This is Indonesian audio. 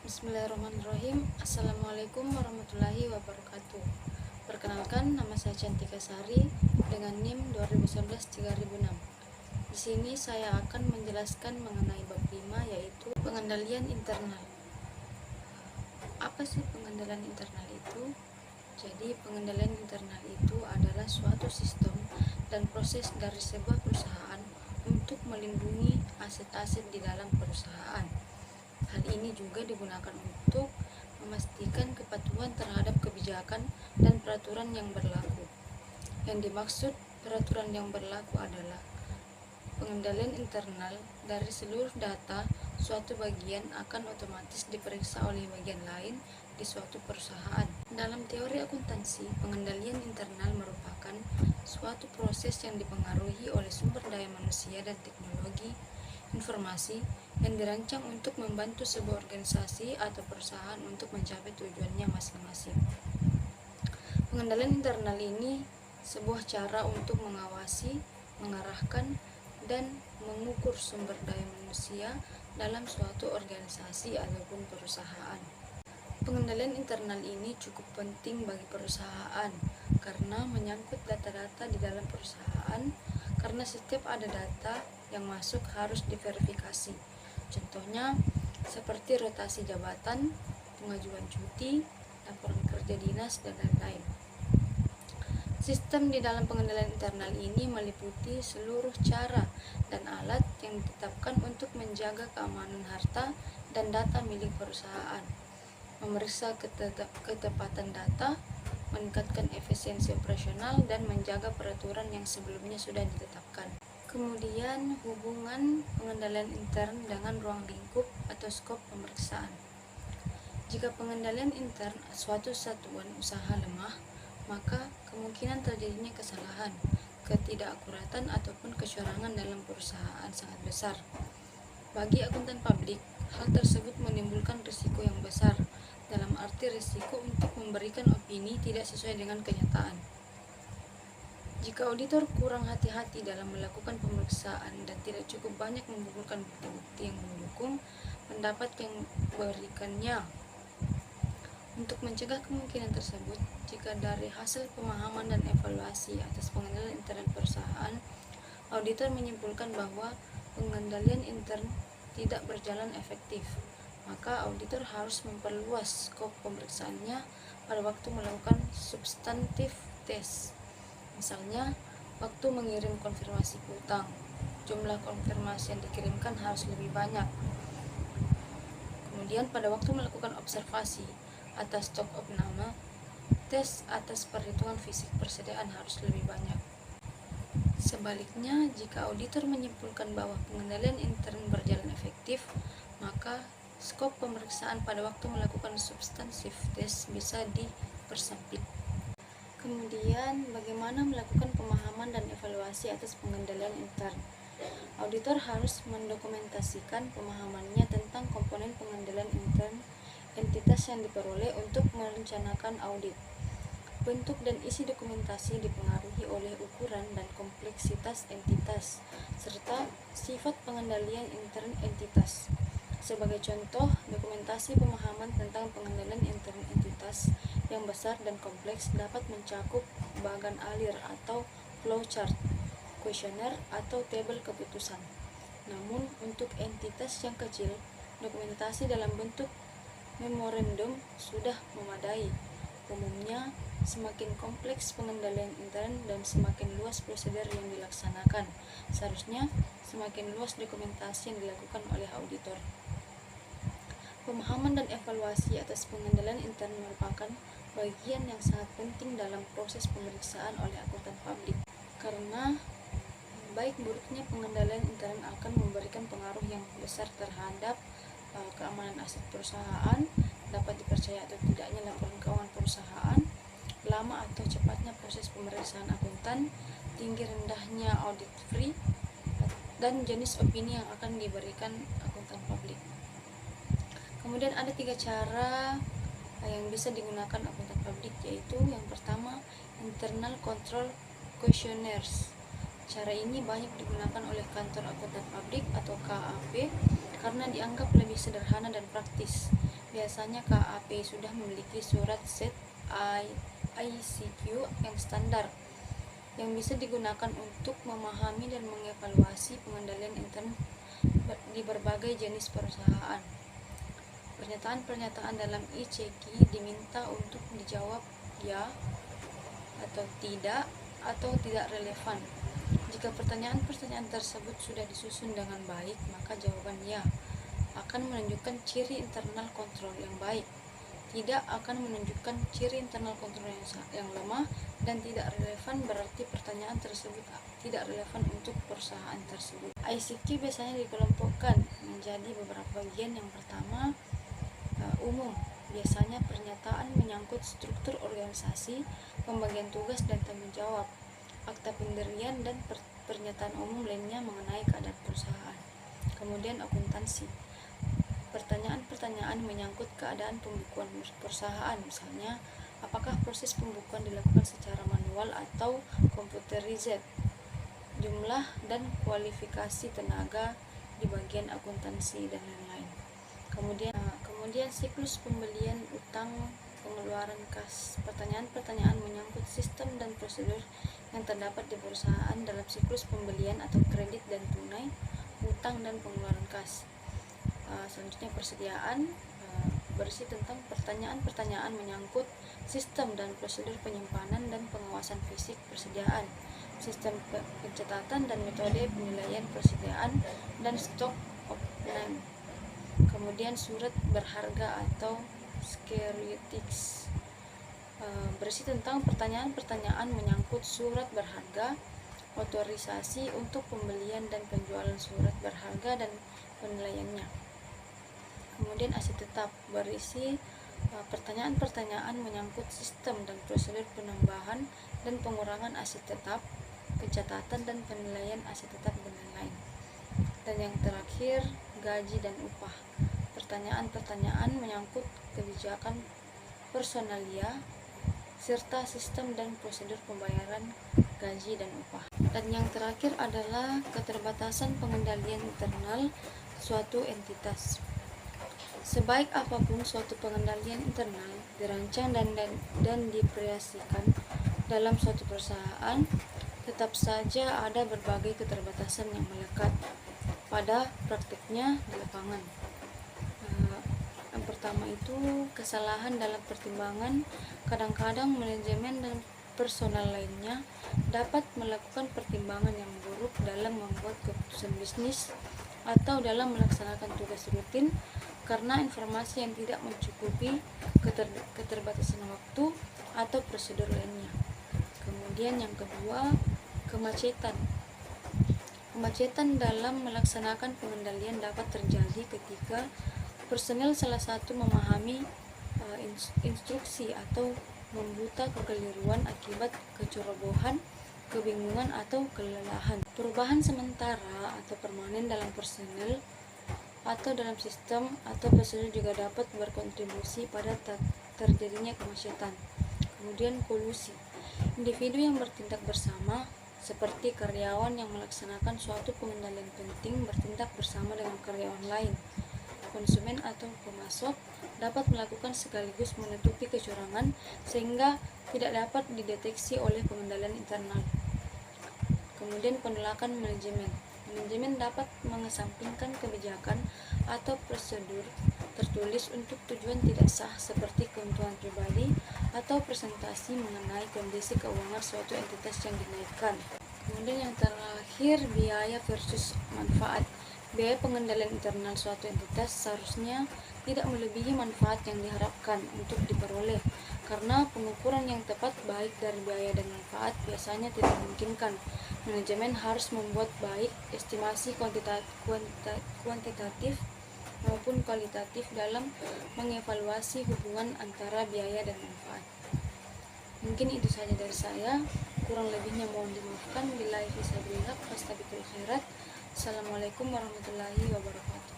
Bismillahirrahmanirrahim. Assalamualaikum warahmatullahi wabarakatuh. Perkenalkan, nama saya Cantika Sari dengan NIM 2019-3006. Di sini saya akan menjelaskan mengenai bab 5, yaitu pengendalian internal. Apa sih pengendalian internal itu? Jadi, pengendalian internal itu adalah suatu sistem dan proses dari sebuah perusahaan untuk melindungi aset-aset di dalam perusahaan. Hal ini juga digunakan untuk memastikan kepatuhan terhadap kebijakan dan peraturan yang berlaku. Yang dimaksud peraturan yang berlaku adalah pengendalian internal dari seluruh data suatu bagian akan otomatis diperiksa oleh bagian lain di suatu perusahaan. Dalam teori akuntansi, pengendalian internal merupakan suatu proses yang dipengaruhi oleh sumber daya manusia dan teknologi informasi yang dirancang untuk membantu sebuah organisasi atau perusahaan untuk mencapai tujuannya masing-masing. Pengendalian internal ini sebuah cara untuk mengawasi, mengarahkan, dan mengukur sumber daya manusia dalam suatu organisasi ataupun perusahaan. Pengendalian internal ini cukup penting bagi perusahaan karena menyangkut data-data di dalam perusahaan, karena setiap ada data yang masuk harus diverifikasi. Contohnya seperti rotasi jabatan, pengajuan cuti, laporan kerja dinas, dan lain-lain. Sistem di dalam pengendalian internal ini meliputi seluruh cara dan alat yang ditetapkan untuk menjaga keamanan harta dan data milik perusahaan, memeriksa ketepatan data, meningkatkan efisiensi operasional, dan menjaga peraturan yang sebelumnya sudah ditetapkan. Kemudian, hubungan pengendalian intern dengan ruang lingkup atau skop pemeriksaan. Jika pengendalian intern suatu satuan usaha lemah, maka kemungkinan terjadinya kesalahan, ketidakakuratan, ataupun kecurangan dalam perusahaan sangat besar. Bagi akuntan publik, hal tersebut menimbulkan risiko yang besar, dalam arti risiko untuk memberikan opini tidak sesuai dengan kenyataan. Jika auditor kurang hati-hati dalam melakukan pemeriksaan dan tidak cukup banyak mengumpulkan bukti-bukti yang mendukung pendapat yang diberikannya. Untuk mencegah kemungkinan tersebut, jika dari hasil pemahaman dan evaluasi atas pengendalian intern perusahaan, auditor menyimpulkan bahwa pengendalian intern tidak berjalan efektif, maka auditor harus memperluas skop pemeriksaannya pada waktu melakukan substantif test. Misalnya, waktu mengirim konfirmasi piutang, jumlah konfirmasi yang dikirimkan harus lebih banyak. Kemudian pada waktu melakukan observasi atas stok opname, tes atas perhitungan fisik persediaan harus lebih banyak. Sebaliknya, jika auditor menyimpulkan bahwa pengendalian intern berjalan efektif, maka skop pemeriksaan pada waktu melakukan substantif tes bisa dipersempit. Kemudian, bagaimana melakukan pemahaman dan evaluasi atas pengendalian intern? Auditor harus mendokumentasikan pemahamannya tentang komponen pengendalian intern entitas yang diperoleh untuk merencanakan audit. Bentuk dan isi dokumentasi dipengaruhi oleh ukuran dan kompleksitas entitas, serta sifat pengendalian intern entitas. Sebagai contoh, dokumentasi pemahaman tentang pengendalian intern entitas yang besar dan kompleks dapat mencakup bagan alir atau flowchart, kuesioner, atau tabel keputusan. Namun, untuk entitas yang kecil, dokumentasi dalam bentuk memorandum sudah memadai. Umumnya, semakin kompleks pengendalian intern dan semakin luas prosedur yang dilaksanakan, seharusnya semakin luas dokumentasi yang dilakukan oleh auditor. Pemahaman dan evaluasi atas pengendalian intern merupakan bagian yang sangat penting dalam proses pemeriksaan oleh akuntan publik, karena baik buruknya pengendalian intern akan memberikan pengaruh yang besar terhadap keamanan aset perusahaan, dapat dipercaya atau tidaknya laporan keuangan perusahaan, lama atau cepatnya proses pemeriksaan akuntan, tinggi rendahnya audit free, dan jenis opini yang akan diberikan akuntan publik. Kemudian ada 3 cara yang bisa digunakan akuntan publik, yaitu yang pertama, internal control questionnaires. Cara ini banyak digunakan oleh kantor akuntan publik atau KAP karena dianggap lebih sederhana dan praktis. Biasanya KAP sudah memiliki surat set ICQ yang standar yang bisa digunakan untuk memahami dan mengevaluasi pengendalian internet di berbagai jenis perusahaan. Pernyataan-pernyataan dalam ICQ diminta untuk dijawab ya atau tidak relevan. Jika pertanyaan-pertanyaan tersebut sudah disusun dengan baik, maka jawaban ya akan menunjukkan ciri internal kontrol yang baik, tidak akan menunjukkan ciri internal kontrol yang lemah, dan tidak relevan berarti pertanyaan tersebut tidak relevan untuk perusahaan tersebut. ICQ biasanya dikelompokkan menjadi beberapa bagian. Yang pertama, umum, biasanya pernyataan menyangkut struktur organisasi, pembagian tugas dan tanggung jawab, akta pendirian, dan pernyataan umum lainnya mengenai keadaan perusahaan. Kemudian akuntansi, pertanyaan-pertanyaan menyangkut keadaan pembukuan perusahaan, misalnya apakah proses pembukuan dilakukan secara manual atau computerized, jumlah dan kualifikasi tenaga di bagian akuntansi, dan lain-lain. Kemudian siklus pembelian, utang, pengeluaran kas, pertanyaan-pertanyaan menyangkut sistem dan prosedur yang terdapat di perusahaan dalam siklus pembelian atau kredit dan tunai, utang, dan pengeluaran kas. Selanjutnya persediaan, berisi tentang pertanyaan-pertanyaan menyangkut sistem dan prosedur penyimpanan dan pengawasan fisik persediaan, sistem pencatatan dan metode penilaian persediaan, dan stok of name. Kemudian surat berharga atau securities, berisi tentang pertanyaan-pertanyaan menyangkut surat berharga, otorisasi untuk pembelian dan penjualan surat berharga dan penilaiannya. Kemudian aset tetap, berisi pertanyaan-pertanyaan menyangkut sistem dan prosedur penambahan dan pengurangan aset tetap, pencatatan dan penilaian aset tetap, dan lain-lain. Dan yang terakhir, gaji dan upah, pertanyaan-pertanyaan menyangkut kebijakan personalia serta sistem dan prosedur pembayaran gaji dan upah. Dan yang terakhir adalah keterbatasan pengendalian internal suatu entitas. Sebaik apapun suatu pengendalian internal dirancang dan dioperasikan dalam suatu perusahaan, tetap saja ada berbagai keterbatasan yang melekat pada praktiknya di lapangan. Yang pertama itu kesalahan dalam pertimbangan. Kadang-kadang manajemen dan personal lainnya dapat melakukan pertimbangan yang buruk dalam membuat keputusan bisnis atau dalam melaksanakan tugas rutin karena informasi yang tidak mencukupi, keterbatasan waktu, atau prosedur lainnya. Kemudian yang kedua, kemacetan. Kemacetan dalam melaksanakan pengendalian dapat terjadi ketika personel salah satu memahami instruksi atau membuta kekeliruan akibat kecerobohan, kebingungan, atau kelelahan. Perubahan sementara atau permanen dalam personel atau dalam sistem atau prosedur juga dapat berkontribusi pada terjadinya kemacetan. Kemudian kolusi, individu yang bertindak bersama seperti karyawan yang melaksanakan suatu pengendalian penting bertindak bersama dengan karyawan lain, konsumen atau pemasok dapat melakukan sekaligus menutupi kecurangan sehingga tidak dapat dideteksi oleh pengendalian internal. Kemudian penolakan manajemen. Manajemen dapat mengesampingkan kebijakan atau prosedur tertulis untuk tujuan tidak sah seperti keuntungan pribadi atau presentasi mengenai kondisi keuangan suatu entitas yang dinaikkan. Kemudian yang terakhir, biaya versus manfaat. Biaya pengendalian internal suatu entitas seharusnya tidak melebihi manfaat yang diharapkan untuk diperoleh, karena pengukuran yang tepat baik dari biaya dan manfaat biasanya tidak memungkinkan. Manajemen harus membuat baik estimasi kuantitatif maupun kualitatif dalam mengevaluasi hubungan antara biaya dan manfaat. Mungkin itu saja dari saya, kurang lebihnya mohon dimaafkan. Billahi fisabilillah, fastabiqul khairat. Assalamualaikum warahmatullahi wabarakatuh.